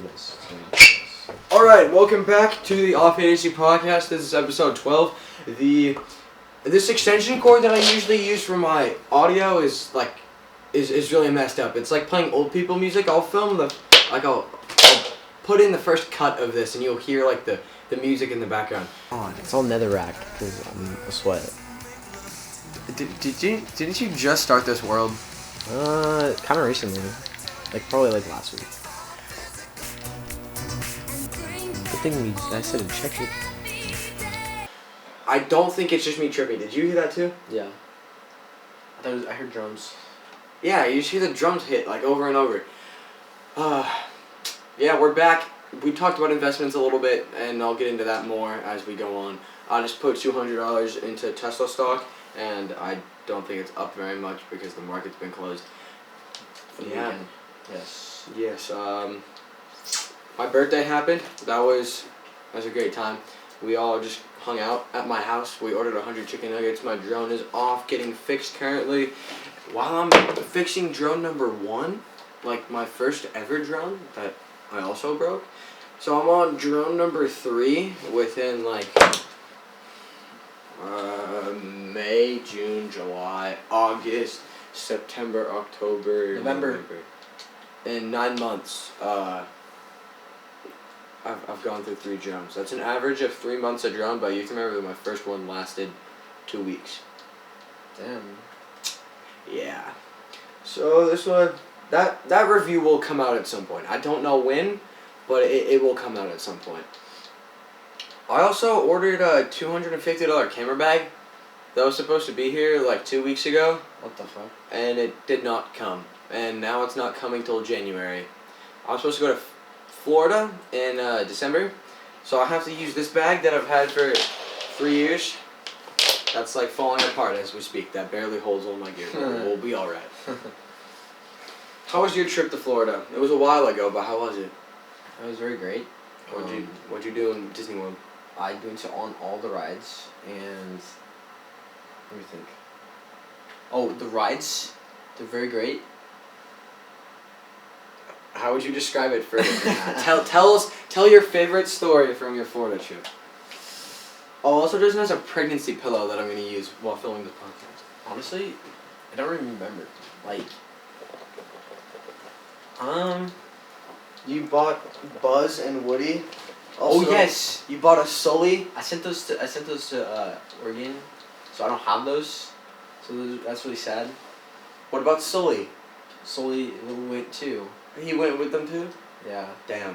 Yes. Alright, welcome back to the Off ADHD podcast. This is episode 12. This extension cord that I usually use for my audio is really messed up. It's like playing old people music. I'll put in the first cut of this and you'll hear like the music in the background. It's all netherrack because I'm a sweat. Didn't you just start this world? Kind of recently. Probably last week. Good thing I said to check it. I don't think it's just me tripping. Did you hear that too? Yeah. I heard drums. Yeah, you just hear the drums hit over and over. Yeah, we're back. We talked about investments a little bit, and I'll get into that more as we go on. I just put $200 into Tesla stock, and I don't think it's up very much because the market's been closed. Yeah. Yes. My birthday happened. That was a great time. We all just hung out at my house. We ordered 100 chicken nuggets. My drone is off, getting fixed currently. While I'm fixing drone number 1, my first ever drone that I also broke. So I'm on drone number 3 within May, June, July, August, September, October, November. In 9 months, I've gone through 3 drones. That's an average of 3 months a drone, but you can remember that my first one lasted 2 weeks. Damn. Yeah. So this one, that review will come out at some point. I don't know when, but it will come out at some point. I also ordered a $250 camera bag that was supposed to be here 2 weeks ago. What the fuck? And it did not come. And now it's not coming till January. I was supposed to go to Florida in December, so I have to use this bag that I've had for 3 years. That's falling apart as we speak. That barely holds all my gear. We'll be all right. How was your trip to Florida? It was a while ago, but how was it? It was very great. What'd you do in Disney World? I went on all the rides and let me think. Oh, the rides, they're very great. How would you describe it further? Tell your favorite story from your Florida trip. Oh, also Dresden has a pregnancy pillow that I'm going to use while filming this podcast. Honestly, I don't even remember. You bought Buzz and Woody. Also, oh yes, you bought a Sully. I sent those to Oregon, so I don't have those. So that's really sad. What about Sully? Sully went too. He went with them too? Yeah. Damn.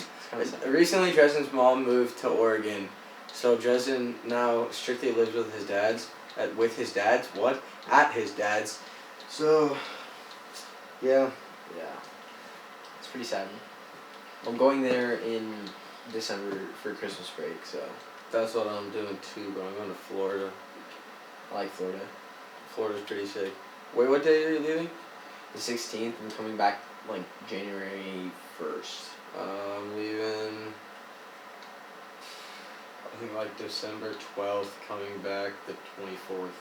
Recently, Dresden's mom moved to Oregon, so Dresden now strictly lives with his dad's. At his dad's. So, yeah. Yeah. It's pretty sad. I'm going there in December for Christmas break, so. That's what I'm doing too, but I'm going to Florida. I like Florida. Florida's pretty sick. Wait, what day are you leaving? The 16th. I'm coming back January 1st. I'm leaving, I think December 12th, coming back the 24th.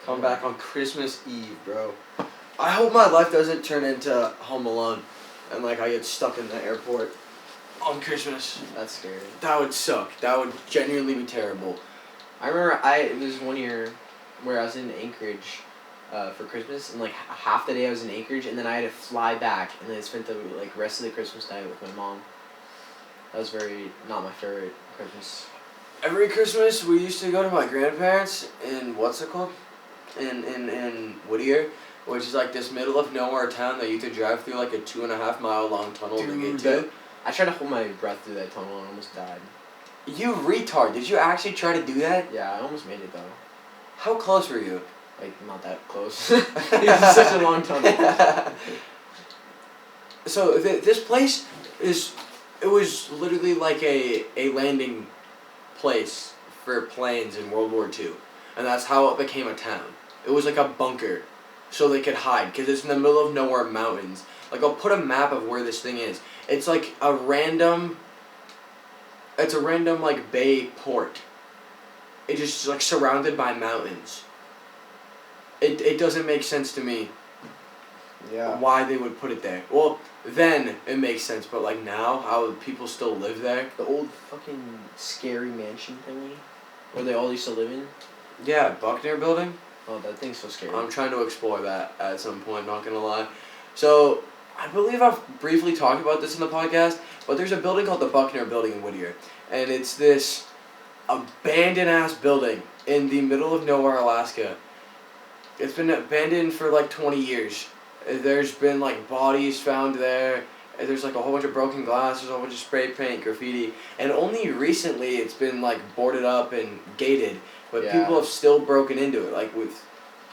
Come back on Christmas Eve, bro. I hope my life doesn't turn into Home Alone and I get stuck in the airport on Christmas. That's scary. That would suck. That would genuinely be terrible. I remember it was one year where I was in Anchorage for Christmas, and half the day I was in Anchorage, and then I had to fly back, and then I spent the rest of the Christmas night with my mom. That was not my favorite Christmas. Every Christmas we used to go to my grandparents in in Whittier, which is this middle of nowhere town that you could drive through a 2.5 mile long tunnel to get to. I tried to hold my breath through that tunnel and almost died. You retard! Did you actually try to do that? Yeah, I almost made it though. How close were you? Not that close. It's such a long tunnel. So this place it was literally a landing place for planes in World War II. And that's how it became a town. It was a bunker so they could hide because it's in the middle of nowhere mountains. I'll put a map of where this thing is. It's a random bay port. It's just surrounded by mountains. It doesn't make sense to me. Yeah. why they would put it there. Well, then it makes sense, but like now, how people still live there? The old fucking scary mansion thingy, where they all used to live in. Yeah, Buckner Building. Oh, that thing's so scary. I'm trying to explore that at some point, not gonna lie. So, I believe I've briefly talked about this in the podcast, but there's a building called the Buckner Building in Whittier. And it's this abandoned-ass building in the middle of nowhere, Alaska. It's been abandoned for like 20 years. There's been like bodies found there. There's like a whole bunch of broken glass, there's a whole bunch of spray paint, graffiti. And only recently it's been like boarded up and gated. But people have still broken into it. Like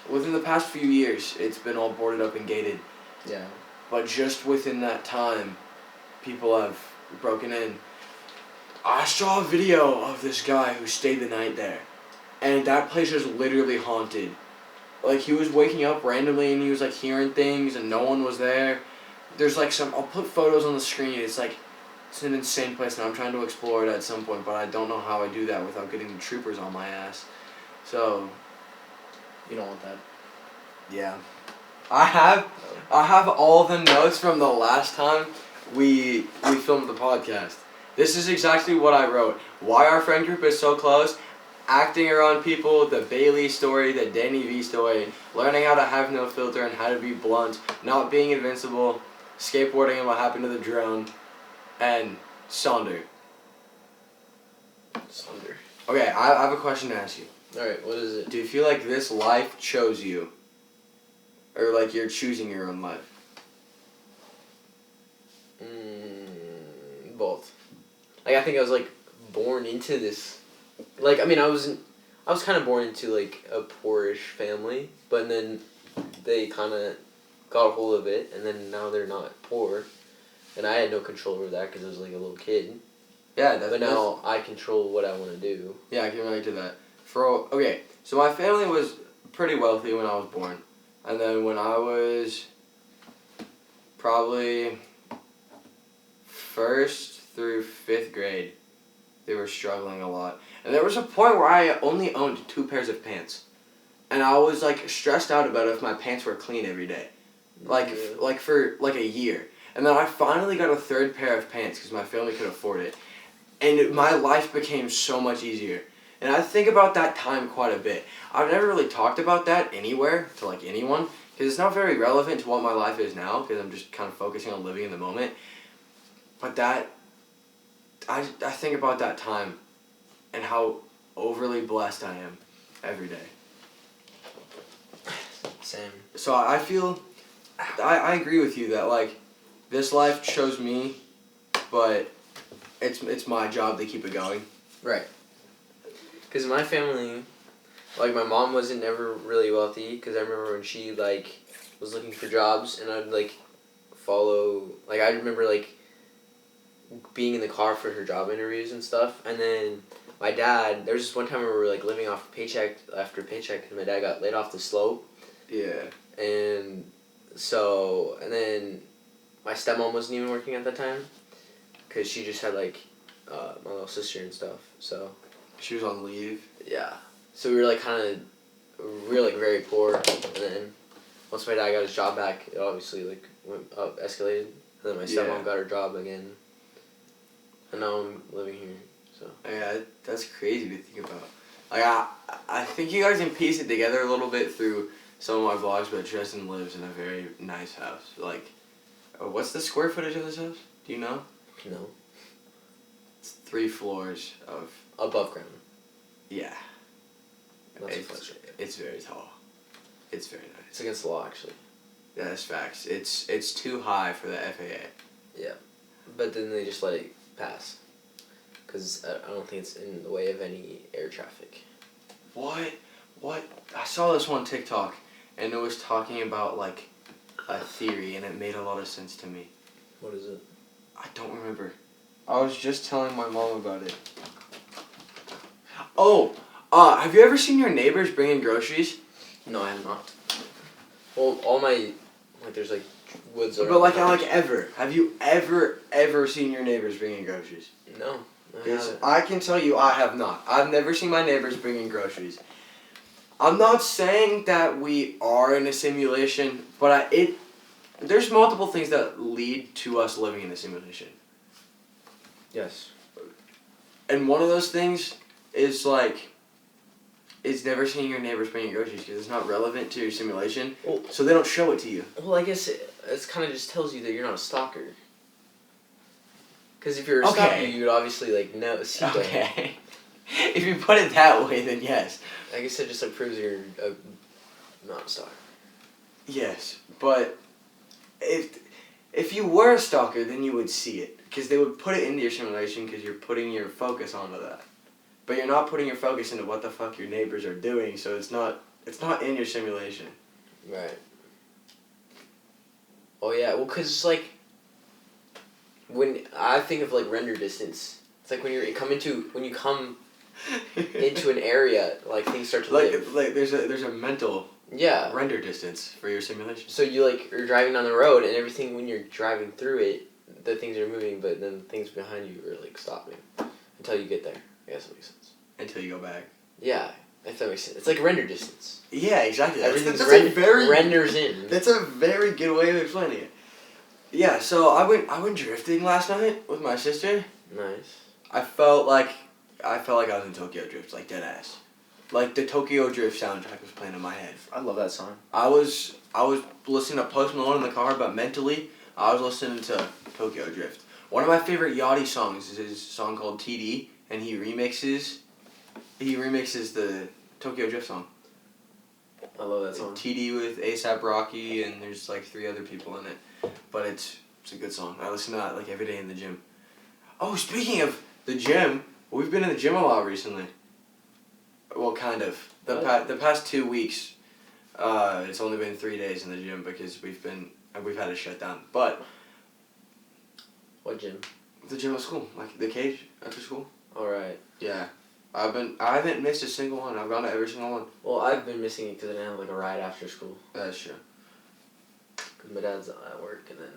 within the past few years, it's been all boarded up and gated. Yeah. But just within that time, people have broken in. I saw a video of this guy who stayed the night there. And that place is literally haunted. Like, he was waking up randomly and he was like hearing things and no one was there. There's like I'll put photos on the screen. It's like, it's an insane place and I'm trying to explore it at some point, but I don't know how I do that without getting the troopers on my ass. So, you don't want that. Yeah. I have all the notes from the last time we filmed the podcast. This is exactly what I wrote. Why our friend group is so close, acting around people, the Bailey story, the Danny V story, learning how to have no filter and how to be blunt, not being invincible, skateboarding and what happened to the drone, and Sonder. Sonder. Okay, I have a question to ask you. Alright, what is it? Do you feel like this life chose you? Or like you're choosing your own life? Both. Like, I think I was like born into this. Like, I mean, I was kind of born into like a poorish family, but then they kind of got a hold of it, and then now they're not poor, and I had no control over that because I was like a little kid. Yeah, but now I control what I want to do. Yeah, I can relate to that. Okay, so my family was pretty wealthy when I was born, and then when I was probably 1st through 5th grade, they were struggling a lot. And there was a point where I only owned 2 pairs of pants. And I was like stressed out about if my pants were clean every day. Like for like a year. And then I finally got a 3rd pair of pants because my family could afford it. And my life became so much easier. And I think about that time quite a bit. I've never really talked about that anywhere to like anyone because it's not very relevant to what my life is now because I'm just kind of focusing on living in the moment. But I think about that time and how overly blessed I am every day. Same. So I feel, I agree with you that like, this life chose me, but it's my job to keep it going. Right. Because my family, like my mom wasn't ever really wealthy because I remember when she like was looking for jobs and I'd like follow, like I remember like being in the car for her job interviews and stuff, and then my dad, there was this one time where we were like living off paycheck after paycheck and my dad got laid off the slope. Yeah. And so, and then my stepmom wasn't even working at that time because she just had like my little sister and stuff, so. She was on leave. Yeah. So we were like we were like very poor, and then once my dad got his job back, it obviously like went up, escalated, and then my stepmom got her job again. And now I'm living here, so. Yeah, that's crazy to think about. Like, I think you guys can piece it together a little bit through some of my vlogs, but Dresden lives in a very nice house. Like, what's the square footage of this house? Do you know? No. It's 3 floors of... Above ground. Yeah. It's very tall. It's very nice. It's against the law, actually. Yeah, that's facts. It's too high for the FAA. Yeah. But then they just let it pass. Because I don't think it's in the way of any air traffic. What? I saw this one TikTok, and it was talking about, like, a theory, and it made a lot of sense to me. What is it? I don't remember. I was just telling my mom about it. Oh! Have you ever seen your neighbors bring in groceries? No, I have not. Well, all my... Like, there's, like, woods around. But, like, ever. Have you ever seen your neighbors bring in groceries? No. I can tell you I have not. I've never seen my neighbors bring in groceries. I'm not saying that we are in a simulation, but there's multiple things that lead to us living in a simulation. Yes. And one of those things is like, it's never seeing your neighbors bring your groceries because it's not relevant to your simulation. Well, so they don't show it to you. Well, I guess it's kind of just tells you that you're not a stalker. Because if you're a stalker, you would obviously like see that. Okay. If you put it that way, then yes. I guess it just like proves you're not a stalker. Yes, but if you were a stalker, then you would see it because they would put it into your simulation because you're putting your focus onto that. But you're not putting your focus into what the fuck your neighbors are doing, so it's not in your simulation. Right. Oh yeah, well, cause like when I think of like render distance, it's like when you come into an area, like things start to live. Like there's a mental render distance for your simulation. So you're driving down the road and everything when you're driving through it, the things are moving, but then things behind you are like stopping until you get there. I guess that makes sense. Until you go back. Yeah, if that makes sense. It's like render distance. Yeah, exactly. Everything's renders in. That's a very good way of explaining it. Yeah, so I went drifting last night with my sister. Nice. I felt like I was in Tokyo Drift, like dead ass. Like the Tokyo Drift soundtrack was playing in my head. I love that song. I was listening to Post Malone in the car, but mentally I was listening to Tokyo Drift. One of my favorite Yachty songs is his song called TD, and he remixes the Tokyo Drift song. I love that song. TD with A$AP Rocky, and there's like 3 other people in it. But it's a good song. I listen to that like every day in the gym. Oh, speaking of the gym, we've been in the gym a lot recently. Well, kind of. The past 2 weeks, it's only been 3 days in the gym because we've had to shut down. But what gym? The gym at school, like the cage after school. All right. Yeah, I haven't missed a single one. I've gone to every single one. Well, I've been missing it because I didn't have like a ride after school. That's true. Because my dad's at work and then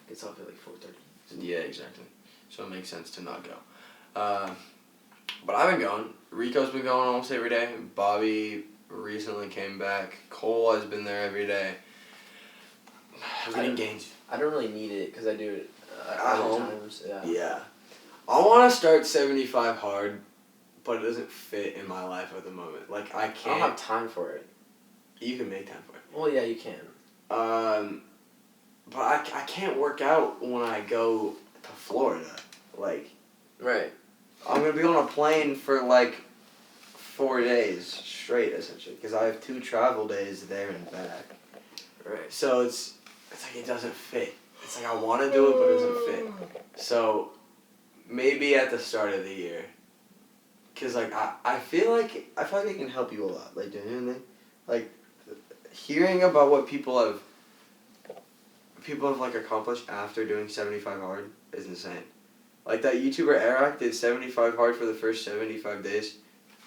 gets off at like 4:30. Yeah, exactly. So it makes sense to not go. But I've been going. Rico's been going almost every day. Bobby recently came back. Cole has been there every day. I'm getting gains. I don't really need it because I do it at other home. times. Yeah. Yeah. I want to start 75 hard, but it doesn't fit in my life at the moment. Like, I can't. I don't have time for it. You can make time for it. Well, yeah, you can. But I can't work out when I go to Florida. Like. Right. I'm going to be on a plane for like 4 days straight, essentially, because I have 2 travel days there and back. Right. So it's like it doesn't fit. It's like I want to do it, but it doesn't fit. So maybe at the start of the year, because like I feel like it can help you a lot. Like genuinely, like hearing about what people have like accomplished after doing 75 hard is insane. Like that YouTuber Eric did 75 hard for the first 75 days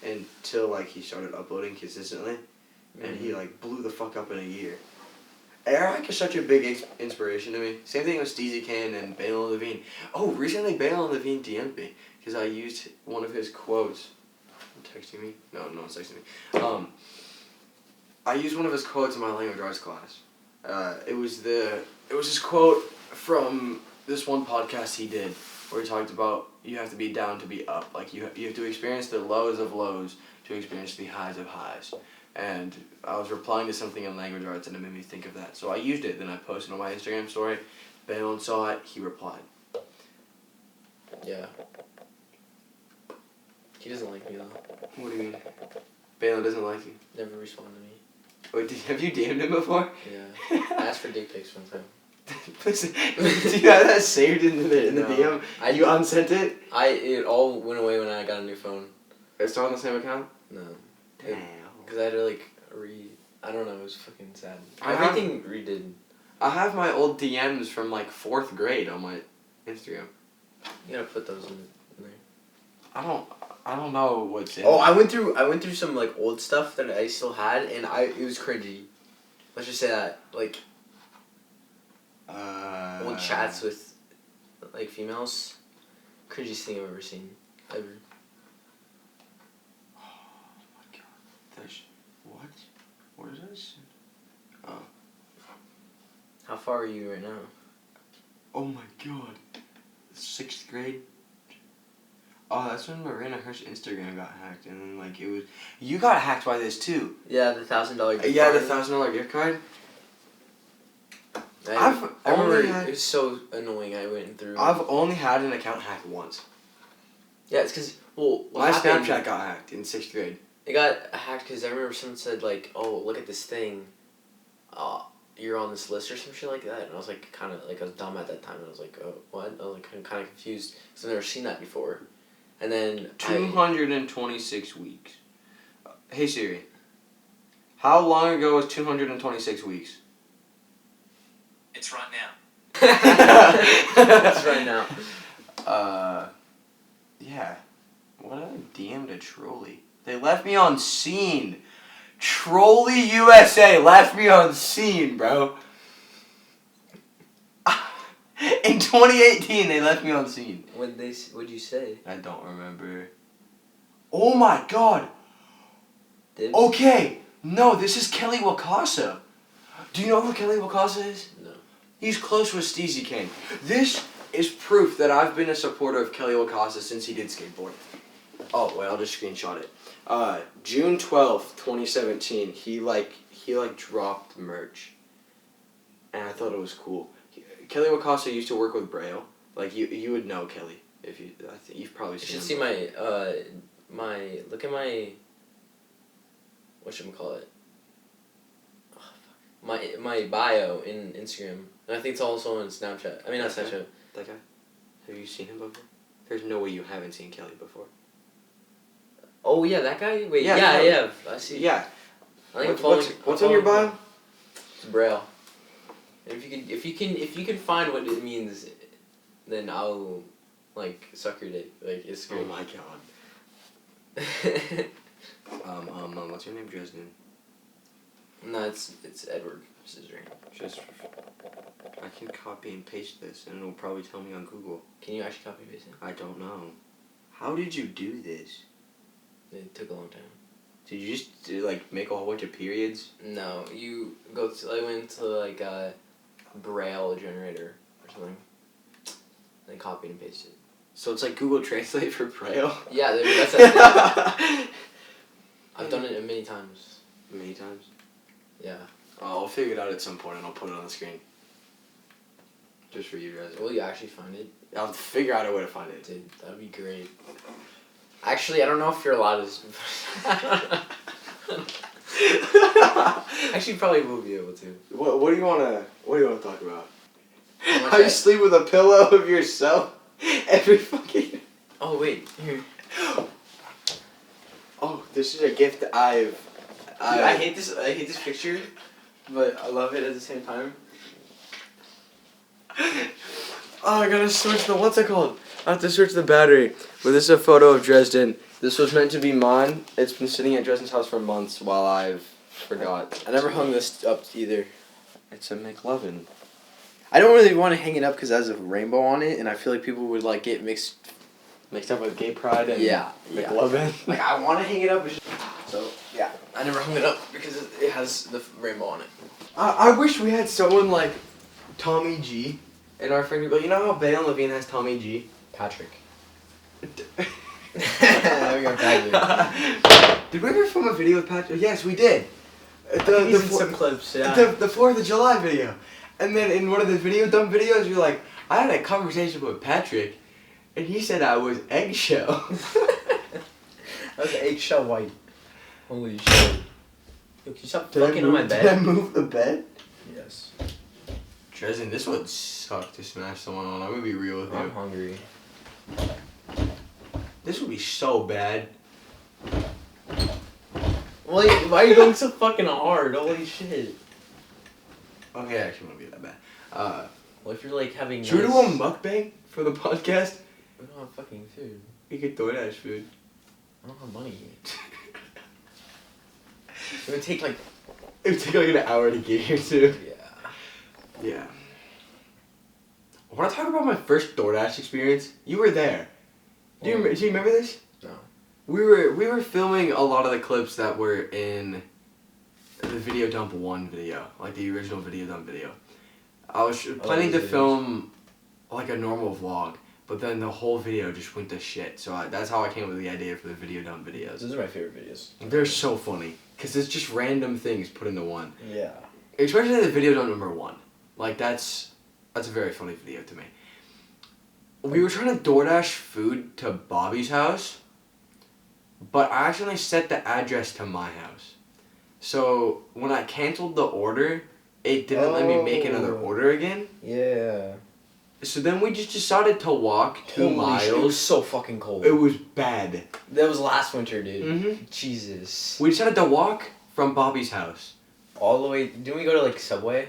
until like he started uploading consistently, and he like blew the fuck up in a year. Eric is such a big inspiration to me. Same thing with Steezy Kane and Bale Levine. Oh, recently Bale Levine DM'd me because I used one of his quotes. Texting me? No one's texting me. I used one of his quotes in my language arts class. It was this quote from this one podcast he did where he talked about you have to be down to be up. Like you have to experience the lows of lows to experience the highs of highs. And I was replying to something in language arts and it made me think of that. So I used it, then I posted on my Instagram story. Balin saw it, he replied. Yeah. He doesn't like me though. What do you mean? Balin doesn't like you? Never responded to me. Wait, have you DM'd him before? Yeah. I asked for dick pics one time. Listen, do you have that saved in the DM? You unsent it? It all went away when I got a new phone. It's still on the same account? No. Damn. Because I had to like I don't know, it was fucking sad. Everything redid. I have my old DMs from like 4th grade on my Instagram. You gotta put those in there. I don't know what's in. Oh, I went through some like old stuff that I still had and it was cringy. Let's just say that. Like old chats with like females. Cringiest thing I've ever seen. Ever. What is this? Oh. How far are you right now? Oh my god. 6th grade. Oh, that's when Marina Hirsch's Instagram got hacked, and then like it was. You got hacked by this too. Yeah, the $1,000 gift Yeah, card. the $1,000 gift card. I remember it was so annoying. I went through. I've only had an account hacked once. Yeah, it's because my Snapchat got hacked in 6th grade. It got hacked because I remember someone said like, "Oh, look at this thing. You're on this list or some shit like that." And I was like, kind of like I was dumb at that time. And I was like, "Oh, what?" I was like kind of confused because I've never seen that before. And then 226 weeks. Hey Siri. How long ago was 226 weeks? It's right now. It's right now. Yeah. What did I DM to Trolley? They left me on scene. Trolley USA left me on scene, bro. In 2018, they left me on scene. What'd you say? I don't remember. Oh my god. Dibs? Okay. No, this is Kelly Wakasa. Do you know who Kelly Wakasa is? No. He's close with Steezy Kane. This is proof that I've been a supporter of Kelly Wakasa since he did skateboard. Oh, wait, I'll just screenshot it. June 12th, 2017, he dropped merch. And I thought it was cool. Kelly Wakasa used to work with Braille. Like, you would know Kelly. If you, I think you've probably seen him. You should see look at my, whatchamacallit? Oh, fuck. My bio in Instagram. And I think it's also on Snapchat. I mean, not Snapchat. That guy? Have you seen him before? There's no way you haven't seen Kelly before. Oh, yeah, that guy? Wait, yeah, I have. I see. Yeah. I think What's on your bio? It's Braille. And if you can find what it means, then I'll like suck your dick. Like it's great. Oh my god. What's your name, Dresden? No, it's Edward Scissoring. Just I can copy and paste this, and it'll probably tell me on Google. Can you actually copy and paste it? I don't know. How did you do this? It took a long time. Did you just like make a whole bunch of periods? No, I went to like a Braille generator or something. Then copied and pasted. So it's like Google Translate for Braille? Yeah, that's a thing. I've done it many times. Many times? Yeah. I'll figure it out at some point and I'll put it on the screen. Just for you guys. Will you actually find it? I'll figure out a way to find it. Dude, that would be great. Actually, I don't know if you're allowed to. Actually, you probably will be able to. What do you wanna talk about? How you sleep with a pillow of yourself every fucking. Oh wait, here. Oh, this is a gift I hate this. I hate this picture, but I love it at the same time. Oh, I gotta switch the what's it called? I have to switch the battery. But this is a photo of Dresden. This was meant to be mine. It's been sitting at Dresden's house for months while I've forgot. I never hung this up either. It's a McLovin. I don't really want to hang it up because it has a rainbow on it, and I feel like people would like get mixed up with gay pride and McLovin. Like I want to hang it up, so yeah. I never hung it up because it has the rainbow on it. I wish we had someone like Tommy G in our friend group. But you know how Bale Levine has Tommy G? Patrick. Did we ever film a video with Patrick? Yes, we did. Some clips, yeah. The 4th of July video. And then in one of the video dump videos, you're like, I had a conversation with Patrick, and he said I was eggshell. I was eggshell white. Holy shit. Yo, can you stop fucking on my bed? Did I move the bed? Yes. Dresden, this would suck to smash someone on. I'm gonna be real with you. I'm hungry. This would be so bad. Why are you going so fucking hard? Holy shit. Okay, actually, won't be that bad. Well, if you're like having. Should we do a mukbang for the podcast? We don't have fucking food. We could DoorDash food. I don't have money. It would take like. It would take like an hour to get here too. Yeah. Yeah. I want to talk about my first DoorDash experience. You were there. Do you remember this? No. We were filming a lot of the clips that were in the Video Dump 1 video, like the original Video Dump video. I was planning to those videos. film like a normal vlog, but then the whole video just went to shit. So that's how I came up with the idea for the video dumb videos. Those are my favorite videos. They're so funny because it's just random things put into one. Yeah. Especially the video dumb number 1. Like that's a very funny video to me. We were trying to DoorDash food to Bobby's house, but I accidentally set the address to my house. So when I canceled the order, it didn't let me make another order again. Yeah. So then we just decided to walk 2 miles. Shit, it was so fucking cold. It was bad. That was last winter, dude. Mm-hmm. Jesus. We decided to walk from Bobby's house. All the way. Didn't we go to like Subway?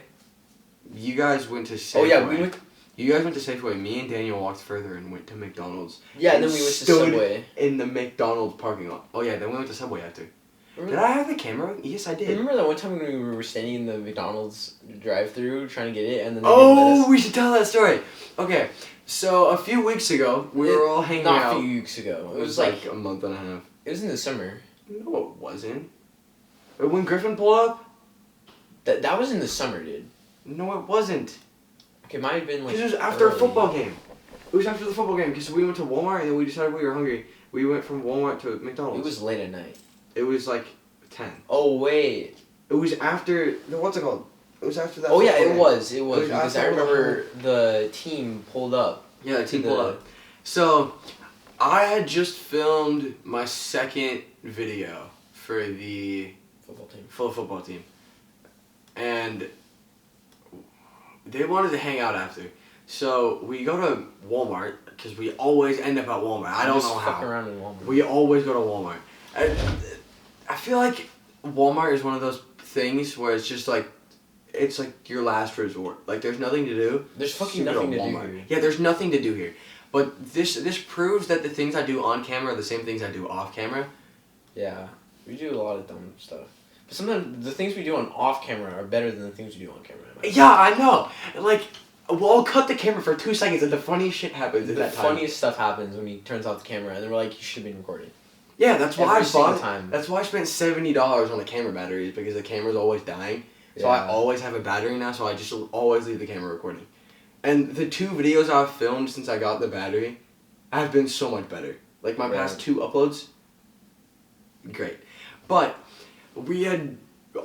You guys went to Safeway. Oh yeah, we went. You guys went to Safeway. Me and Daniel walked further and went to McDonald's. Yeah, and then we went to stood Subway. in the McDonald's parking lot. Oh yeah, then we went to Subway after. Did I have the camera? Yes, I did. Remember that one time when we were standing in the McDonald's drive-thru trying to get it, and then they Oh, didn't let us? we should tell that story. Okay, so a few weeks ago, we were all hanging out. Not a few weeks ago. It was like a month and a half. It was in the summer. No, it wasn't. When Griffin pulled up? That was in the summer, dude. No, it wasn't. Okay, it might have been like. Because it was after a early. football game. It was after the football game because we went to Walmart and then we decided we were hungry. We went from Walmart to McDonald's. It was late at night. It was like 10. Oh wait. It was after what's it called? It was after that. Oh yeah, football it game. was. It was was because I after the remember the team pulled up. Yeah, the team pulled up. So, I had just filmed my second video for the Football team. full football team, and they wanted to hang out after. So we go to Walmart because we always end up at Walmart. I don't Just know fuck how. around in Walmart. We always go to Walmart. I feel like Walmart is one of those things where it's just like, it's like your last resort. Like there's nothing to do. There's fucking So you go nothing to do Walmart. here. Yeah, there's nothing to do here. But this proves that the things I do on camera are the same things I do off camera. Yeah, we do a lot of dumb stuff. But sometimes the things we do on off camera are better than the things we do on camera. Yeah, I know. Like, we'll cut the camera for 2 seconds and the funniest shit happens at The that time. funniest stuff happens when he turns off the camera, and then we're like, "You should have been recording." Yeah, that's why Every I single bought. time. That's why I spent $70 on the camera batteries because the camera's always dying. So I Yeah. always have a battery now, so I just always leave the camera recording. And the 2 videos I've filmed since I got the battery have been so much better. Like my past 2 uploads, great. But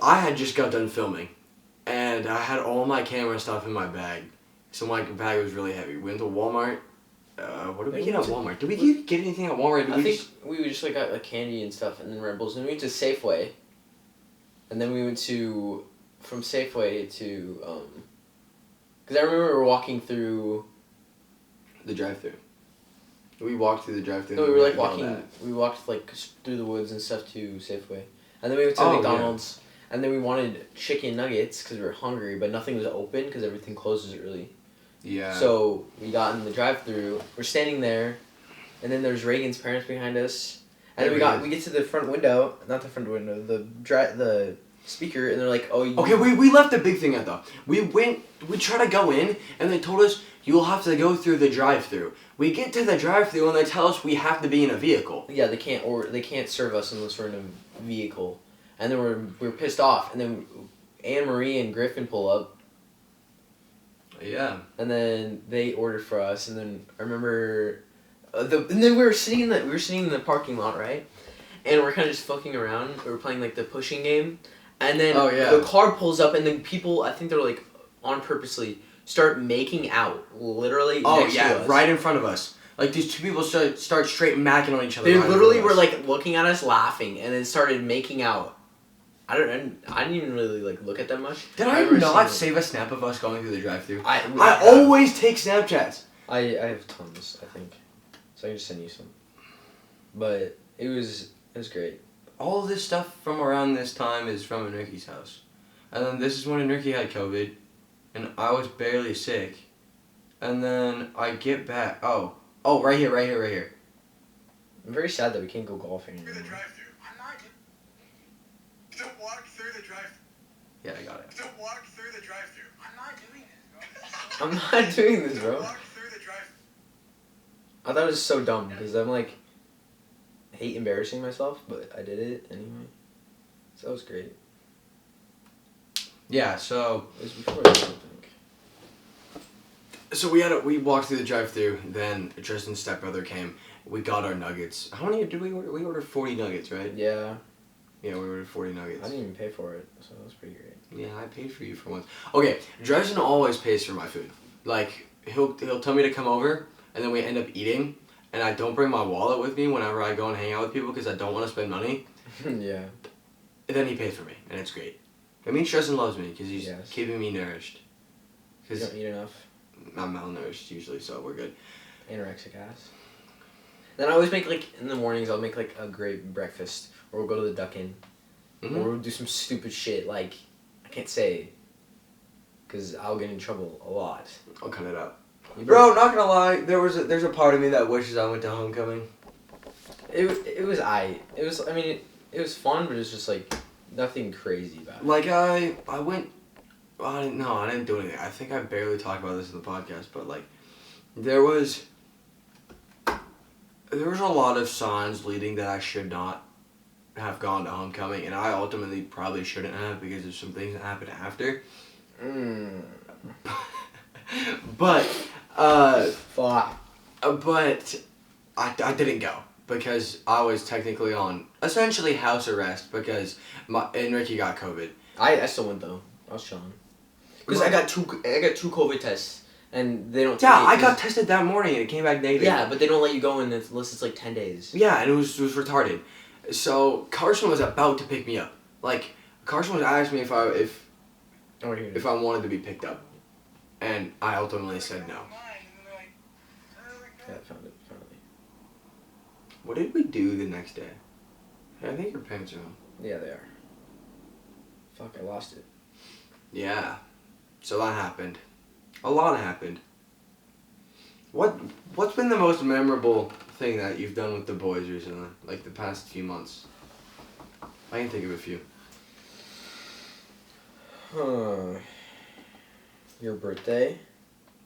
I had just got done filming, and I had all my camera stuff in my bag. So my bag was really heavy. We went to Walmart. What did we get at Walmart? Did we get anything at Walmart? I think we just like got like candy and stuff, and then Red Bulls. And we went to Safeway, and then we went from Safeway to because I remember we were walking through the drive-thru. We walked through the drive-thru. No, we were like walking. We walked like through the woods and stuff to Safeway, and then we went to McDonald's, and then we wanted chicken nuggets because we were hungry, but nothing was open because everything closes early. Yeah. So we got in the drive-thru. We're standing there, and then there's Reagan's parents behind us, and then we get to the front window, not the front window, the speaker, and they're like, "Oh, you." Okay, we left a big thing out though. We tried to go in, and they told us you'll have to go through the drive-thru. We get to the drive-thru, and they tell us we have to be in a vehicle. Yeah, they can't serve us unless we're in a vehicle, and then we're pissed off, and then Anne Marie and Griffin pull up. Yeah. And then they ordered for us, and then I remember, and then we were sitting in the parking lot, right? And we're kind of just fucking around. We were playing like the pushing game, and then the car pulls up, and then people, I think they're like on purposely, start making out literally. Next to us. Right in front of us. Like these 2 people start straight macking on each other. They literally were like looking at us, laughing, and then started making out. I didn't even really like look at them much. Did I not save a snap of us going through the drive-thru? I always take Snapchats. I have tons, I think, so I can just send you some. But it was great. All of this stuff from around this time is from Enrique's house, and then this is when Enrique had COVID, and I was barely sick, and then I get back. Oh, right here. I'm very sad that we can't go golfing Through anymore. the drive-thru. I'm not. Don't walk through the drive-thru. Yeah, I got it. Don't walk through the drive-thru. I'm not doing this, I'm not doing this, bro. Don't walk through the drive-thru. I thought it was so dumb because I'm like, hate embarrassing myself, but I did it anyway. So that was great. Yeah, so It was before this, I think. So we walked through the drive-thru. Then Dresden's stepbrother came. We got our nuggets. How many did we order? We ordered 40 nuggets, right? Yeah. Yeah, we ordered 40 nuggets. I didn't even pay for it, so that was pretty great. Yeah, I paid for you for once. Okay, Dresden always pays for my food. Like he'll tell me to come over, and then we end up eating, and I don't bring my wallet with me whenever I go and hang out with people because I don't want to spend money. Yeah. And then he pays for me, and it's great. It means Dresden loves me because he's keeping me nourished. You don't eat enough. I'm malnourished usually, so we're good. Anorexic ass. Then I always make, like, in the mornings, I'll make, like, a great breakfast. Or we'll go to the Duck Inn. Mm-hmm. Or we'll do some stupid shit, like, I can't say, because I'll get in trouble a lot. I'll cut it out. Bro, not gonna lie, there's a part of me that wishes I went to homecoming. It was it was fun, but it was just, like, nothing crazy about it. Like, I went... I didn't do anything. I think I barely talked about this in the podcast, but, like, there was a lot of signs leading that I should not have gone to homecoming, and I ultimately probably shouldn't have because there's some things that happened after. But, Fuck. But I didn't go because I was technically on essentially house arrest because Ricky got COVID. I still went though. I was chilling. Because I got two COVID tests, and they don't. Yeah, I got tested that morning and it came back negative. Yeah, but they don't let you go in unless it's like 10 days. Yeah, and it was retarded. So Carson was about to pick me up. Like Carson was asking me if I wanted to be picked up, and I ultimately said no. Yeah, I found it finally. What did we do the next day? I think your parents are home. Yeah, they are. Fuck, I lost it. Yeah. So that happened. A lot happened. What's been the most memorable thing that you've done with the boys recently? Like the past few months? I can think of a few. Your birthday?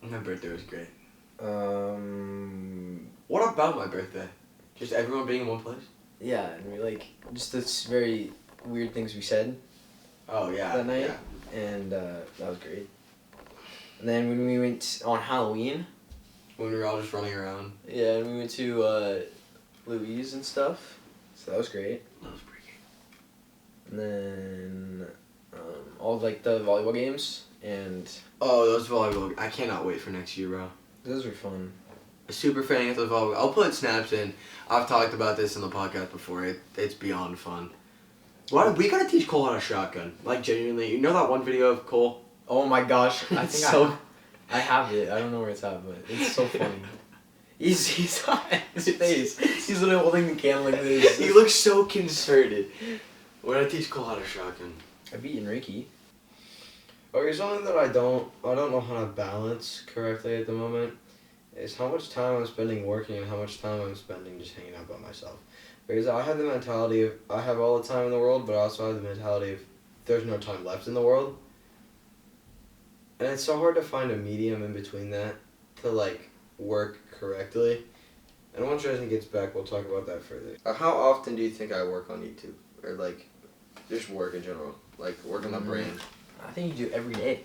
My birthday was great. What about my birthday? Just everyone being in one place? Yeah, and we like just this very weird things we said. Oh yeah. That night, yeah. And that was great. And then when we went on Halloween. When we were all just running around. Yeah, and we went to Louise and stuff. So that was great. That was pretty And good. then all like the volleyball games and. Oh, those volleyball! I cannot wait for next year, bro. Those were fun. A super fan of those volleyball. I'll put snaps in. I've talked about this in the podcast before. It's beyond fun. Why we gotta teach Cole how to shotgun? Like genuinely, you know that one video of Cole? Oh my gosh! I think so. I have it. I don't know where it's at, but it's so funny. He's on his face. He's literally holding the can like this. He looks so concerted. We're gonna teach Cole how to shotgun. I've beaten Ricky. Okay, something that I don't know how to balance correctly at the moment is how much time I'm spending working and how much time I'm spending just hanging out by myself. Because I have the mentality of I have all the time in the world, but I also have the mentality of there's no time left in the world. And it's so hard to find a medium in between that to like work correctly. And once Dresden gets back, we'll talk about that further. How often do you think I work on YouTube? Or like just work in general? Like work on my brain? I think you do every day.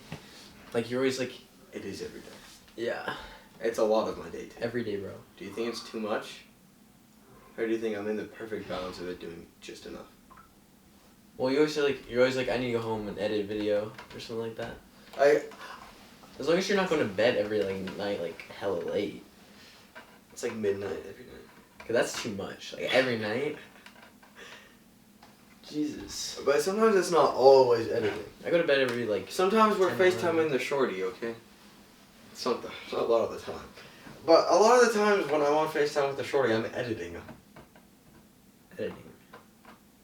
Like you're always like. It is every day. Yeah. It's a lot of my day too. Every day, bro. Do you think it's too much? Or do you think I'm in the perfect balance of it doing just enough? Well, you're always like I need to go home and edit a video or something like that. As long as you're not going to bed every like night like hella late. It's like midnight every night. Cause that's too much. Like every night. Jesus. But sometimes it's not always editing. I go to bed every like. Sometimes we're 10 FaceTiming the shorty, okay? Sometimes, not a lot of the time. But a lot of the times when I'm on FaceTime with the shorty, I'm editing. Editing.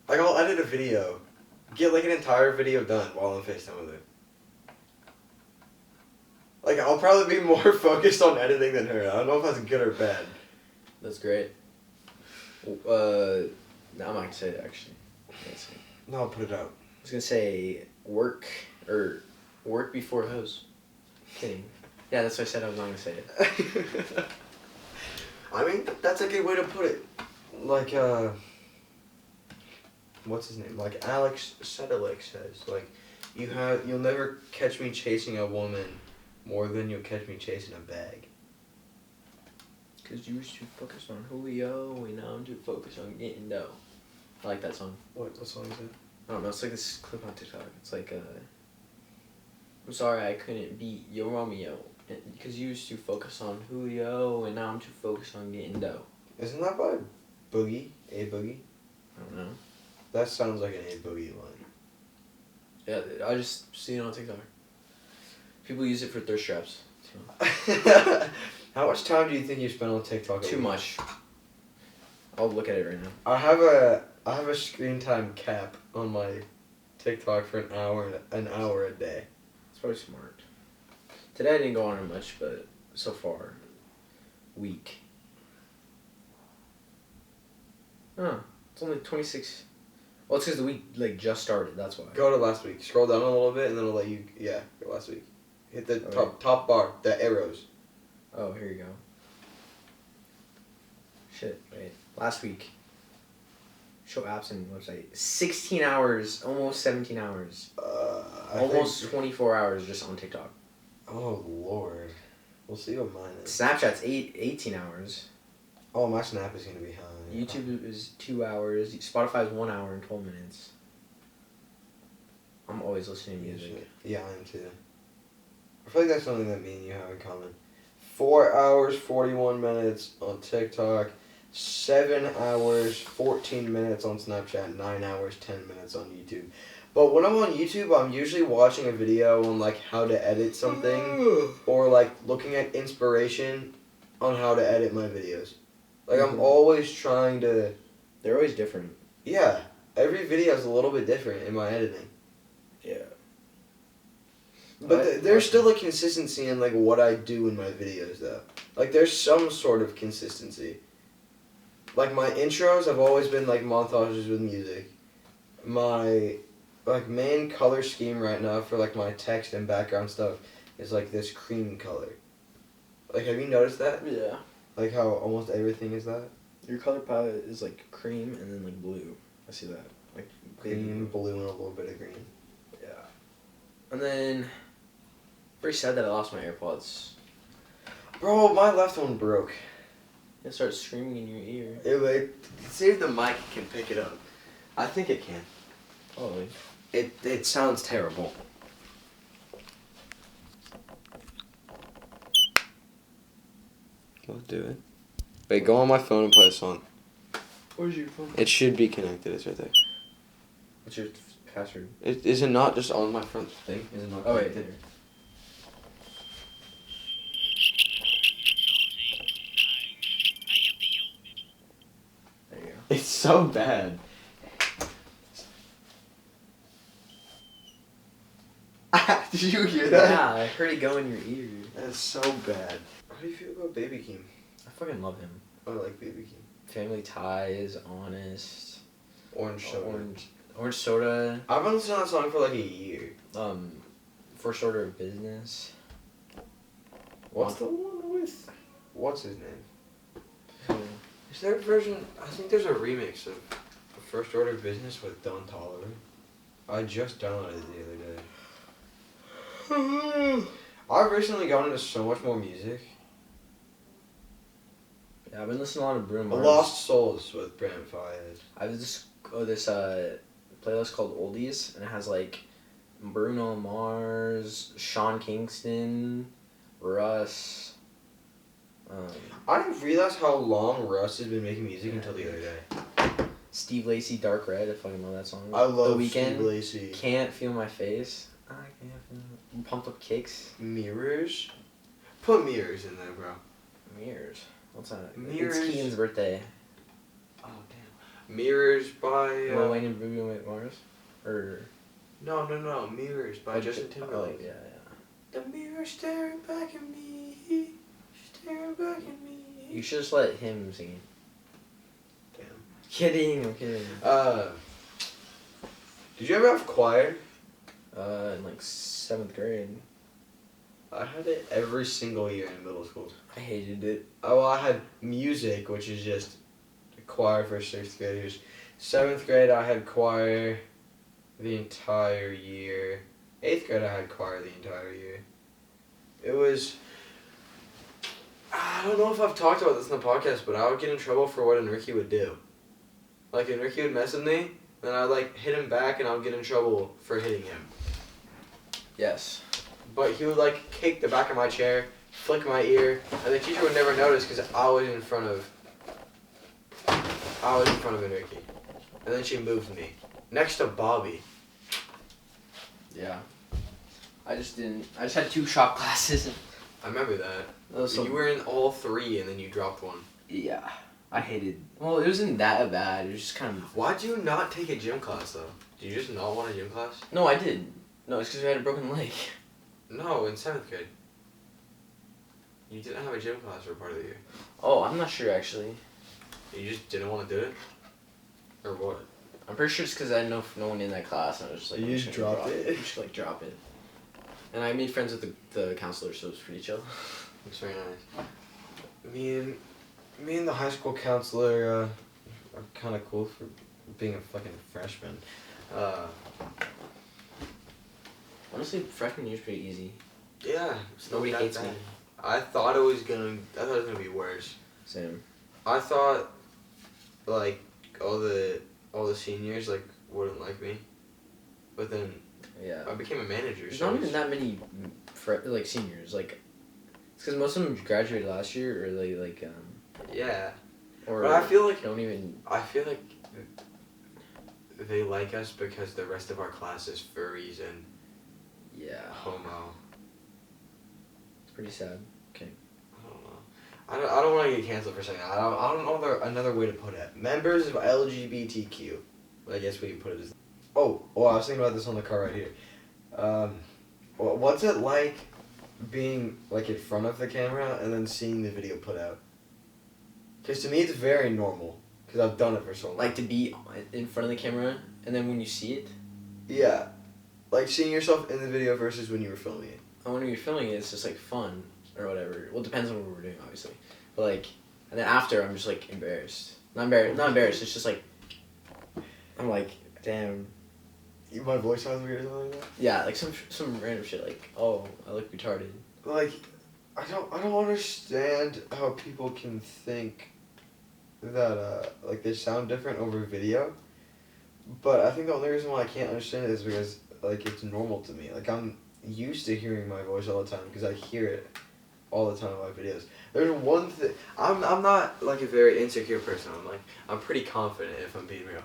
Like I'll edit a video, get like an entire video done while I'm FaceTime with her. Like I'll probably be more focused on editing than her. I don't know if that's good or bad. That's great. No, I'm not gonna say it actually. No, I'll put it out. I was gonna say work before hose. Kidding. Yeah, that's what I said. I was not gonna say it. I mean, that's a good way to put it. Like, what's his name? Like Alex Sedelic says, like, you'll never catch me chasing a woman more than you'll catch me chasing a bag. Cause you used to focus on Julio, and now I'm too focused on getting dough. I like that song. What song is it? I don't know. It's like this clip on TikTok. It's like, I'm sorry I couldn't beat Yo Romeo, because you used to focus on Julio, and now I'm too focused on getting dough. Isn't that by Boogie? A Boogie? I don't know. That sounds like an A Boogie line. Yeah, I just see it on TikTok. People use it for thirst traps. So. How much time do you think you spend on TikTok? Too much. I'll look at it right now. I have a screen time cap on my TikTok for an hour a day. It's probably smart. Today I didn't go on it much, but so far, week. Oh, it's only 26. Well, it's because the week like just started. That's why. Go to last week. Scroll down a little bit, and then it'll let you. Yeah, go last week. Hit the top bar, the arrows. Oh, here you go. Shit, wait. Last week. Show apps and website. 16 hours, almost 17 hours. Almost 24 hours just on TikTok. Oh, Lord. We'll see what mine is. Snapchat's 18 hours. Oh, my Snap is going to be high. YouTube is 2 hours. Spotify is 1 hour and 12 minutes. I'm always listening to music. Yeah, I am too. I feel like that's something that me and you have in common. 4 hours, 41 minutes on TikTok. 7 hours, 14 minutes on Snapchat. 9 hours, 10 minutes on YouTube. But when I'm on YouTube, I'm usually watching a video on like how to edit something. Or like looking at inspiration on how to edit my videos. Like I'm always trying to... They're always different. Yeah. Every video is a little bit different in my editing. Yeah. But there's still a consistency in like what I do in my videos though. Like there's some sort of consistency. Like my intros have always been like montages with music. My like main color scheme right now for like my text and background stuff is like this cream color. Like have you noticed that? Yeah. Like how almost everything is that? Your color palette is like cream and then like blue. I see that. Like Cream, blue, and a little bit of green. Yeah. And then pretty sad that I lost my AirPods. Bro, my left one broke. It starts screaming in your ear. See if the mic can pick it up. I think it can. Probably. It sounds terrible. Let's do it. Wait, go on my phone and play a song. Where's your phone? It should be connected. It's right there. What's your password? Is it not just on my front thing? Is it not Oh wait. connected? There you go. It's so bad. Did you hear that? Yeah, I heard it go in your ear. That's so bad. How do you feel about Baby Keem? I fucking love him. I like Baby Keem. Family Ties, Honest. Orange Soda. Orange Soda. I've been listening to that song for like a year. First Order of Business. What's the one with... What's his name? Is there a version... I think there's a remix of First Order of Business with Don Toliver. I just downloaded it the other day. I've recently gotten into so much more music. Yeah, I've been listening a lot of Bruno Mars. Lost Souls with Brand Fayed. I have this playlist called Oldies, and it has like Bruno Mars, Sean Kingston, Russ. I didn't realize how long Russ has been making music until the other day. Steve Lacy, Dark Red. I fucking love that song. I love The Steve Weeknd. Lacy. Can't Feel My Face. I can't feel. Pumped Up Kicks. Mirrors. Put Mirrors in there, bro. Mirrors. What's that? Mirrors. It's Keaton's birthday. Oh damn. Mirrors by. Lil Wayne and Bruno Mars, or. No. Mirrors by Justin Timberlake. Oh, yeah. The mirror staring back at me. Staring back at me. You should just let him sing it. Damn. Kidding. I'm kidding. Did you ever have choir? In like 7th grade. I had it every single year in middle school. I hated it. Oh, well, I had music, which is just choir for 6th graders. 7th grade, I had choir the entire year. 8th grade, I had choir the entire year. It was. I don't know if I've talked about this in the podcast, but I would get in trouble for what Enrique would do. Like, Enrique would mess with me, then I'd, like, hit him back, and I would get in trouble for hitting him. Yes. But he would, like, kick the back of my chair, flick my ear, and the teacher would never notice because I was in front of Enrique. And then she moved me. Next to Bobby. Yeah. I just had 2 shop classes. I remember that. So, you were in all 3 and then you dropped one. Yeah. I hated. Well, it wasn't that bad. It was just kind of. Why'd you not take a gym class though? Did you just not want a gym class? No, I did. No, it's because I had a broken leg. No, in 7th grade. You didn't have a gym class for part of the year. Oh, I'm not sure actually. You just didn't want to do it? Or what? I'm pretty sure it's because I had no one in that class, and I was just like. You just dropped it? Just like drop it. And I made friends with the counselor, so it was pretty chill. It's very nice. Me and the high school counselor are kind of cool for being a fucking freshman. Honestly, freshman year's pretty easy. Yeah, Nobody hates me. I thought it was gonna be worse. Same. I thought, like, all the seniors like wouldn't like me, but then Yeah. I became a manager. There's So not even that many like seniors. Like, it's because most of them graduated last year, or yeah. or But I feel like they like us because the rest of our class is furries and yeah, homo. it's pretty sad. Okay. I don't want to get canceled for saying that. I don't know another way to put it. Members of LGBTQ. I guess we can put it as. Oh, I was thinking about this on the car right here. What's it like being like in front of the camera and then seeing the video put out? Because to me it's very normal. Because I've done it for so long. Like to be in front of the camera, and then when you see it. Yeah. Like seeing yourself in the video versus when you were filming it. And when you're filming it, it's just like fun or whatever. Well, it depends on what we're doing, obviously. But like, and then after, I'm just like embarrassed. Not embarrassed. It's just like, I'm like, damn. My voice sounds weird or something like that? Yeah, like some random shit. Like, oh, I look retarded. Like, I don't understand how people can think that like they sound different over video. But I think the only reason why I can't understand it is because like it's normal to me. Like I'm used to hearing my voice all the time because I hear it all the time in my videos. There's one thing. I'm not like a very insecure person. I'm pretty confident if I'm being real.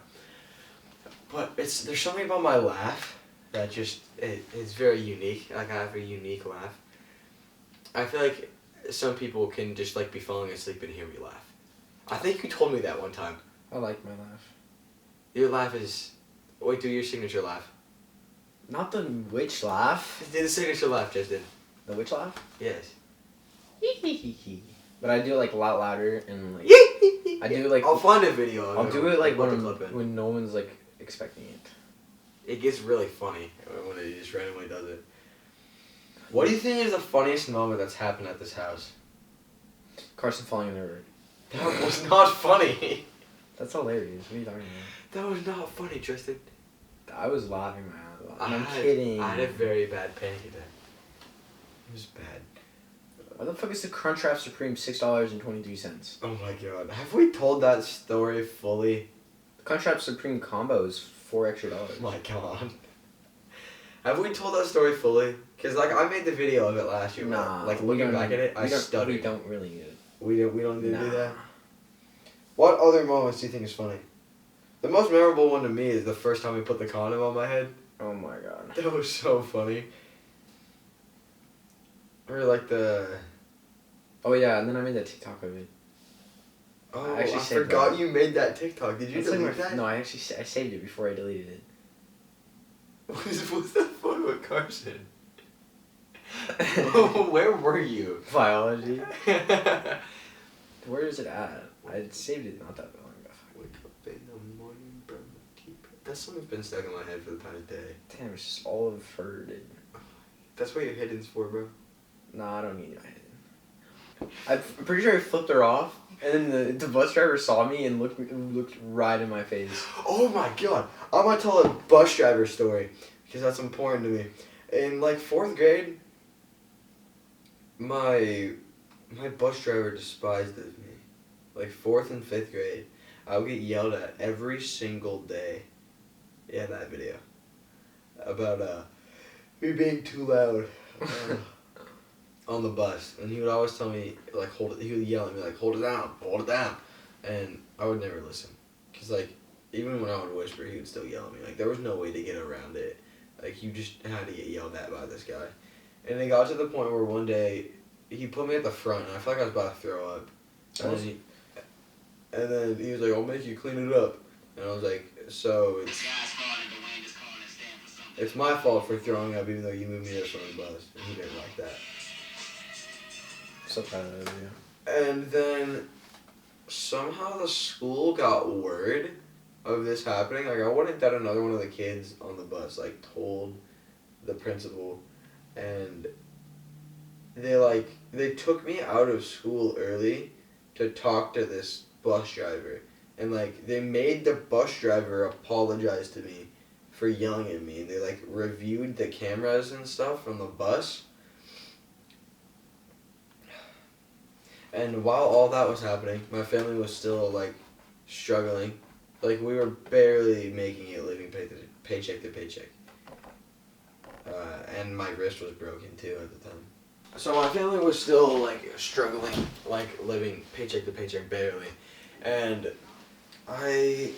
But there's something about my laugh that just it's very unique. Like I have a unique laugh. I feel like some people can just like be falling asleep and hear me laugh. I think you told me that one time. I like my laugh. Your laugh is. Wait, do your signature laugh. Not the witch laugh. Do the signature laugh, Justin. The witch laugh? Yes. But I do it like a lot louder and like. I do it like. I'll find a video. I'll do it like when no one's like expecting it. It gets really funny when it just randomly does it. What do you think is the funniest moment that's happened at this house? Carson falling in the river. That was not funny. That's hilarious. What are you talking That was not funny, Tristan. about? I was laughing my ass off. I'm kidding. I had a very bad panic attack. It was bad. Why the fuck is the Crunchwrap Supreme $6.23? Oh my god. Have we told that story fully? The Crunchwrap Supreme combo is $4 extra. Oh my god. Have we told that story fully? Because like I made the video of it last year. Nah. Like looking back at it, I stuttered. We don't really need it. We don't need to do that? What other moments do you think is funny? The most memorable one to me is the first time we put the condom on my head. Oh my god. That was so funny. Or like the... Oh yeah, and then I made that TikTok of it. Oh, I forgot you made that TikTok. Did you delete that? No, I saved it before I deleted it. What's that photo of Carson? Where were you? Biology. Where is it at? I saved it not that long ago. Wake up in the morning, brush my teeth. That song's been stuck in my head for the past day. Damn, it's just all I've heard it. That's what your hidden's for, bro. Nah, I don't need my hidden. I'm pretty sure I flipped her off, and then the bus driver saw me and looked right in my face. Oh my god! I'm gonna tell a bus driver story because that's important to me. In like 4th grade, my bus driver despised me. Like 4th and 5th grade, I would get yelled at every single day. Yeah, that video about me being too loud on the bus, and he would always tell me like hold it. He would yell at me like hold it down, and I would never listen, cause like even when I would whisper, he would still yell at me. Like there was no way to get around it. Like you just had to get yelled at by this guy, and it got to the point where one day he put me at the front, and I felt like I was about to throw up. And then he was like, I'll make you clean it up. And I was like, so it's my fault for throwing up even though you moved me there from the bus. And he didn't like that. So proud of you. And then somehow the school got word of this happening. Like I wouldn't that another one of the kids on the bus like told the principal, and they took me out of school early to talk to this bus driver, and like they made the bus driver apologize to me for yelling at me. They like reviewed the cameras and stuff from the bus, and while all that was happening, my family was still like struggling. Like we were barely making it, living paycheck to paycheck, and my wrist was broken too at the time. So my family was still like struggling, like living paycheck to paycheck barely. And I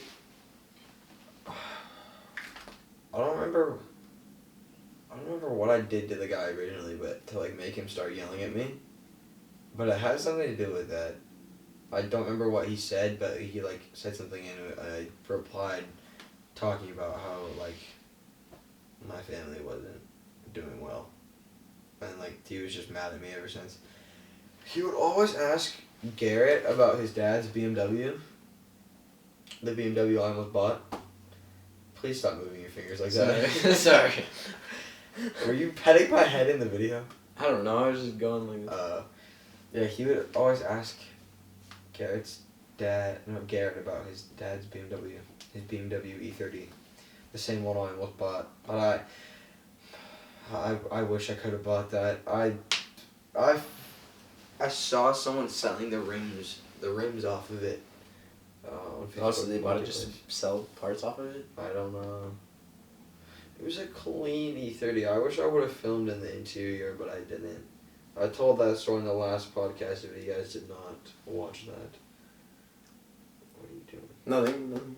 don't remember what I did to the guy originally, but to like make him start yelling at me. But it had something to do with that. I don't remember what he said, but he like said something and I replied talking about how like my family wasn't doing well. And like he was just mad at me ever since. He would always ask Garrett about his dad's BMW. The BMW I almost bought. Please stop moving your fingers like that. Sorry. Were you petting my head in the video? I don't know. I was just going like this. Yeah, he would always ask Garrett about his dad's BMW. His BMW E30. The same one I almost bought. But I wish I could have bought that. I saw someone selling the rims off of it. So they bought it just to sell parts off of it? I don't know. It was a clean E30. I wish I would have filmed in the interior, but I didn't. I told that story in the last podcast if you guys did not watch that. What are you doing? Nothing.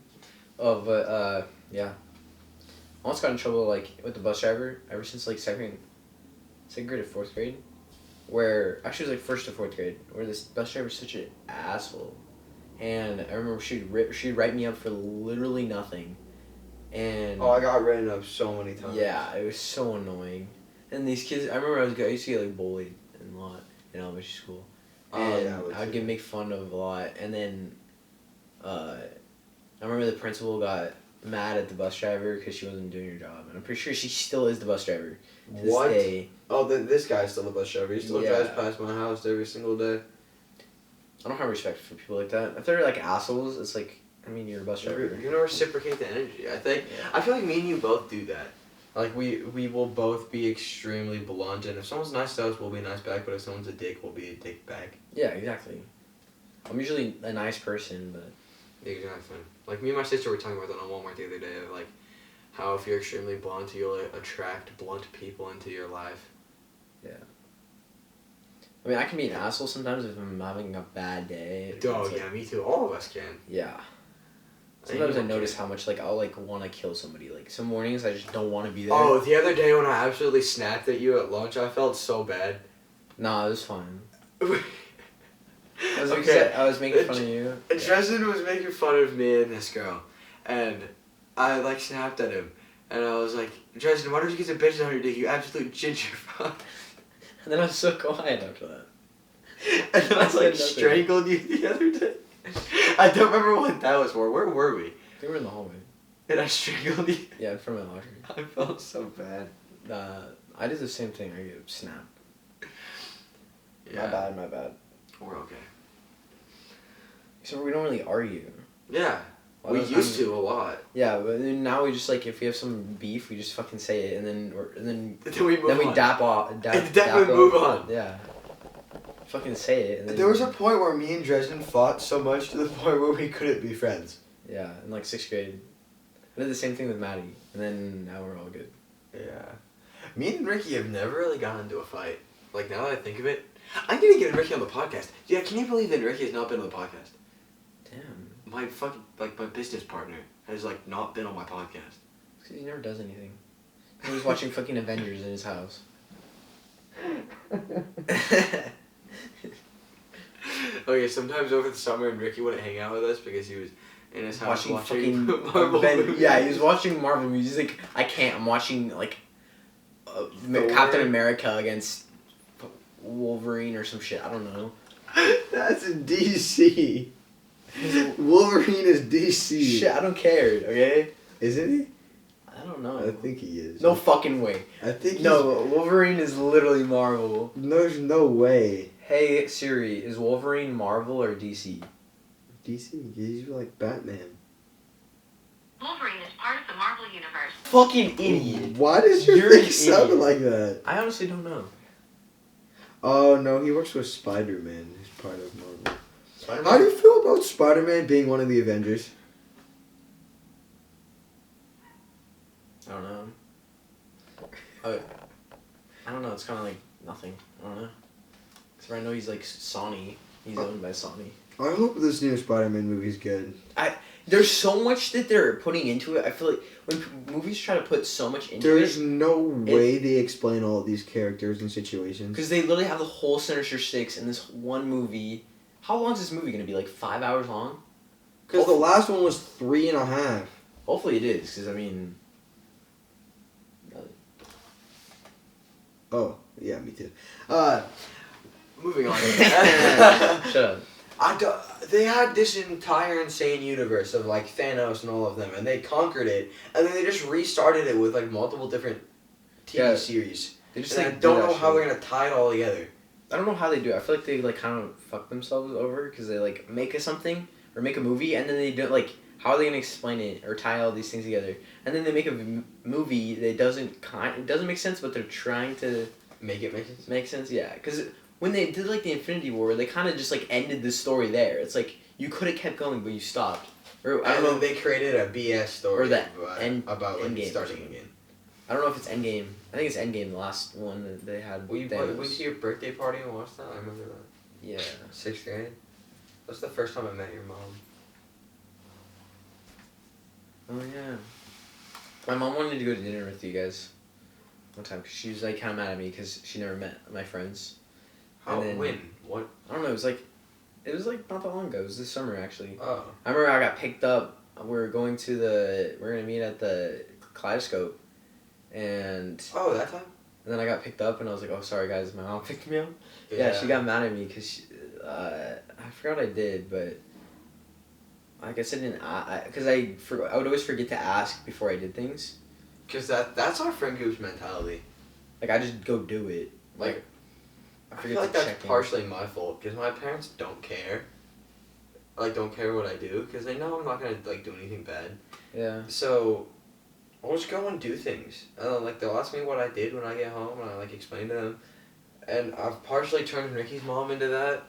Oh, but, yeah. I almost got in trouble, like, with the bus driver ever since, like, second grade to 4th grade. Where, actually, it was, like, 1st to 4th grade, where this bus driver was such an asshole. And I remember she'd write me up for literally nothing. And... Oh, I got written up so many times. Yeah, it was so annoying. And these kids, I remember I used to get, like, bullied a lot in elementary school. And yeah, I would get made fun of a lot. And then, I remember the principal got mad at the bus driver because she wasn't doing her job. And I'm pretty sure she still is the bus driver to this day. Oh, this guy's still the bus driver. He still drives past my house every single day. I don't have respect for people like that. If they're like assholes, it's like, I mean, you're a bus driver. You're gonna reciprocate the energy. I feel like me and you both do that. Like we will both be extremely blunt, and if someone's nice to us, we'll be nice back. But if someone's a dick, we'll be a dick back. Yeah, exactly. I'm usually a nice person, but... Exactly. Like, me and my sister were talking about that on Walmart the other day, of, like, how if you're extremely blunt, you'll attract blunt people into your life. Yeah. I mean, I can be an asshole sometimes if I'm having a bad day. Oh, yeah, me too. All of us can. Yeah. Sometimes I notice how much, like, I'll, like, want to kill somebody. Like, some mornings I just don't want to be there. Oh, the other day when I absolutely snapped at you at lunch, I felt so bad. Nah, it was fine. I was making fun of you. Dresden was making fun of me and this girl. And I, like, snapped at him. And I was like, Dresden, why don't you get some bitches on your dick, you absolute ginger fuck? And then I was so quiet after that. And then I, like, strangled you the other day. I don't remember what that was for. Where were we? I think we were in the hallway. And I strangled you? Yeah, in front of my locker. I felt so bad. I did the same thing. I get snapped. Yeah. My bad. We're okay. So we don't really argue. Yeah. We used to a lot. Yeah, but now we just, like, if we have some beef, we just fucking say it, and then we Then we dap off. And then we move on. Yeah. fucking say it. And then, There was a point where me and Dresden fought so much to the point where we couldn't be friends. Yeah, in like 6th grade. I did the same thing with Maddie, and then now we're all good. Yeah. Me and Ricky have never really gotten into a fight. Like, now that I think of it, I'm gonna get Ricky on the podcast. Yeah, can you believe that Ricky has not been on the podcast? Damn. My fucking, like, my business partner has, like, not been on my podcast. Because he never does anything. He was watching fucking Avengers in his house. Okay, sometimes over the summer, and Ricky wouldn't hang out with us because he was in his house watching fucking Marvel movies. Yeah, he was watching Marvel movies. He's like, I can't. I'm watching like Captain America against Wolverine or some shit. I don't know. That's in DC. Wolverine is DC. Shit, I don't care. Okay. Isn't he? I don't know. I think he is. No fucking way. I think No, Wolverine is literally Marvel. There's no way. Hey Siri, is Wolverine Marvel or DC? DC. He's like Batman. Wolverine is part of the Marvel Universe. Fucking idiot. Why does your You're thing an sound idiot. like that? I honestly don't know. Oh no, he works with Spider-Man. He's part of Marvel. Spider-Man? How do you feel about Spider-Man being one of the Avengers? I don't know. I don't know. It's kind of like nothing. I don't know. Cause I know he's like Sony. He's owned by Sony. I hope this new Spider-Man movie's good. There's so much that they're putting into it. I feel like when movies try to put so much into There's it, no way they explain all of these characters and situations. because they literally have the whole Sinister Six in this one movie. How long is this movie gonna be? Like 5 hours long? Because the last one was 3.5. Hopefully it is. Because I mean, Oh, yeah, me too. Moving on. shut up. They had this entire insane universe of like Thanos and all of them, and they conquered it, and then they just restarted it with like multiple different TV series. They just And like I don't do that know how shit. they're gonna tie it all together. I don't know how they do it. I feel like they like kind of fuck themselves over because they like make something or make a movie and then they don't like how are they gonna explain it or tie all these things together and then they make a movie that it doesn't make sense but they're trying to Make it make sense. make sense. Yeah, because when they did like the Infinity War, they kind of just like ended the story there. It's like you could have kept going but you stopped. Or I don't know. They created a BS story Or that about like Endgame. starting again. I don't know if it's Endgame. I think it's Endgame, the last one that they had. We Thanos. went to your birthday party and watched that? I remember that. Yeah. 6th grade? That's the first time I met your mom. Oh yeah. My mom wanted to go to dinner with you guys one time because she was like kind of mad at me because she never met my friends. How? And then- When? What? I don't know. It was like not that long ago. It was this summer actually. Oh. I remember I got picked up. We're gonna meet at the Kaleidoscope, and Oh, that time? then I got picked up and I was like, oh sorry guys, my mom picked me up. Yeah, she got mad at me because I forgot what I did, but I guess I didn't. Because I would always forget to ask before I did things. Because that's our friend group's mentality. Like I just go do it. Like I feel like that's partially my fault because my parents don't care. Like don't care what I do because they know I'm not gonna like do anything bad. Yeah. So I'll just go and do things. And then, like they'll ask me what I did when I get home and I like explain to them. And I've partially turned Ricky's mom into that.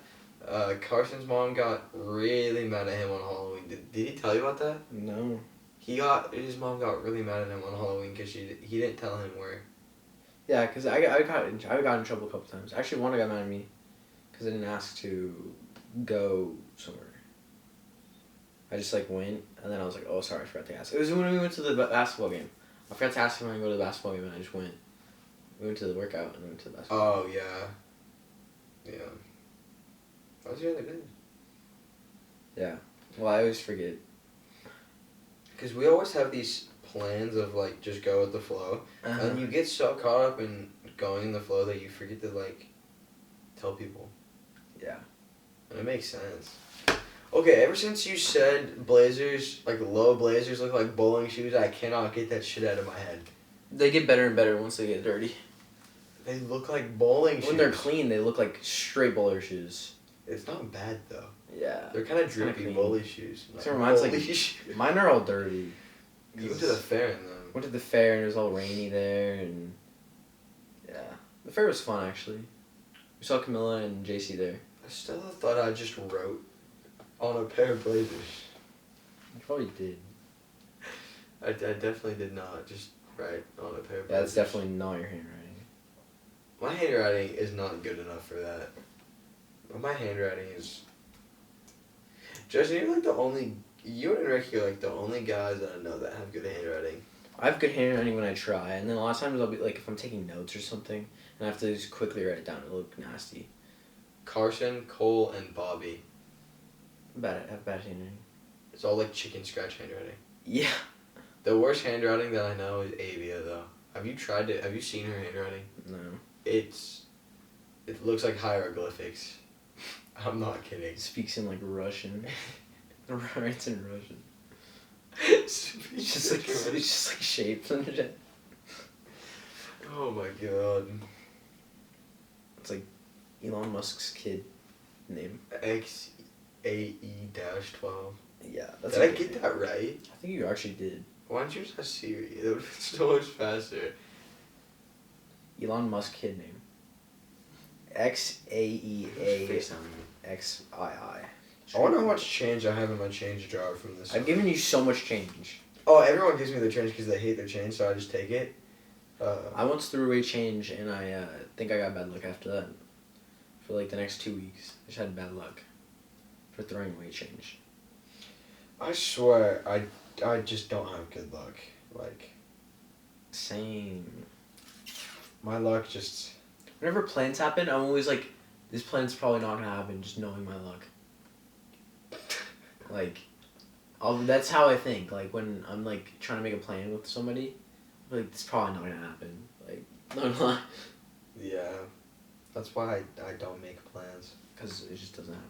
Carson's mom got really mad at him on Halloween. Did he tell you about that? No. His mom got really mad at him on Halloween because he didn't tell him where. Yeah, because I got in trouble a couple times. Actually, one got mad at me because I didn't ask to go somewhere. I just like went and then I was like, oh sorry, I forgot to ask. It was when we went to the basketball game. I forgot to ask him when I go to the basketball game and I just went. We went to the workout and went to the basketball. Oh yeah. Yeah. That was really good. Yeah. Well, I always forget. Because we always have these plans of like just go with the flow, and you get so caught up in going in the flow that you forget to like tell people. Yeah. And it makes sense. Okay, ever since you said blazers, like low blazers look like bowling shoes, I cannot get that shit out of my head. They get better and better once they get dirty. They look like bowling shoes. When they're clean, they look like straight bowler shoes. It's not bad though. Yeah. They're kind of Kinda drippy clean. bowling shoes. It reminds bowling like shoes. mine are all dirty. You went to the fair in them. Went to the fair and it was all rainy there and yeah, the fair was fun actually. We saw Camilla and JC there. Stella thought I just wrote on a pair of blazers. You probably did. I definitely did not just write on a pair of blazers. Yeah, that's definitely not your handwriting. My handwriting is not good enough for that. But my handwriting is... Justin, you're like the only... You and Ricky are like the only guys that I know that have good handwriting. I have good handwriting when I try, and then a lot of times I'll be like, if I'm taking notes or something, and I have to just quickly write it down, it'll look nasty. Carson, Cole, and Bobby. I have bad handwriting. It's all like chicken scratch handwriting. Yeah. The worst handwriting that I know is Avia, though. Have you seen her handwriting? No. It looks like hieroglyphics. I'm not kidding. It speaks in like Russian. Writes in Russian. It's It's just like shapes and shit. Oh my god. It's like Elon Musk's kid name. XAE-12. Yeah, that's Did a I good get name. that right? I think you actually did. Why don't you just ask Siri? It would have been so much faster. Elon Musk kid name. XAEAXII. I wonder how much change I have in my change jar from this. I've given you so much change. Oh, everyone gives me their change because they hate their change, so I just take it. I once threw away change, and I think I got bad luck after that. For like the next 2 weeks, I just had bad luck for throwing away change. I swear, I just don't have good luck. Like, Same. my luck just... Whenever plans happen, I'm always like, this plan's probably not gonna happen, just knowing my luck. Like, that's how I think. Like, when I'm like trying to make a plan with somebody, I'm like, this is probably not gonna happen. Like, not gonna lie. Yeah. That's why I don't make plans. Because it just doesn't happen.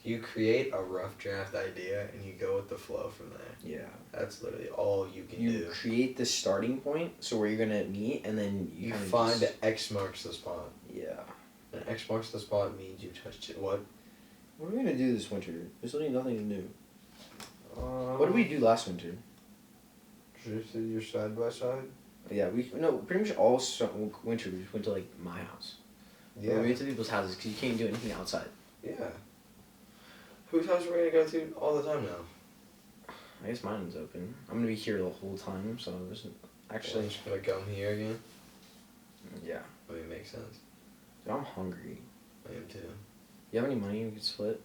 You create a rough draft idea and you go with the flow from there. Yeah. That's literally all you can do. You create the starting point, so where you're gonna meet, and then you kind of find just, X marks the spot. Yeah. And X marks the spot means you touched it. What? What are we gonna do this winter? There's literally nothing to do. What did we do last winter? Drifted your side by side? Yeah, pretty much all winter we just went to like my house. Yeah. We went to people's houses because you can't do anything outside. Yeah. Whose house are we gonna go to all the time now? I guess mine's open. I'm gonna be here the whole time, so there's actually. I'm just gonna come here again. Yeah. I mean, it makes sense. Dude, I'm hungry. I am too. You have any money we could split?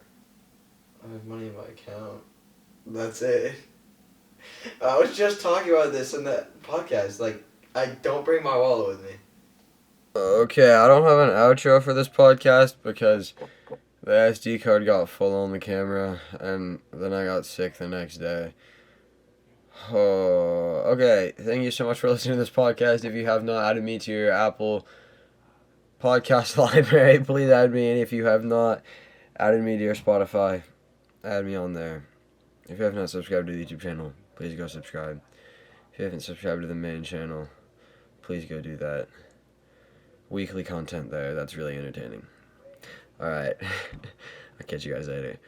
I have money in my account. That's it. I was just talking about this in the podcast. Like, I don't bring my wallet with me. Okay, I don't have an outro for this podcast because the SD card got full on the camera and then I got sick the next day. Oh, okay. Thank you so much for listening to this podcast. If you have not added me to your Apple podcast library, please add me. And if you have not added me to your Spotify, add me on there. If you have not subscribed to the YouTube channel, please go subscribe. If you haven't subscribed to the main channel, please go do that. Weekly content there. That's really entertaining. Alright. I'll catch you guys later.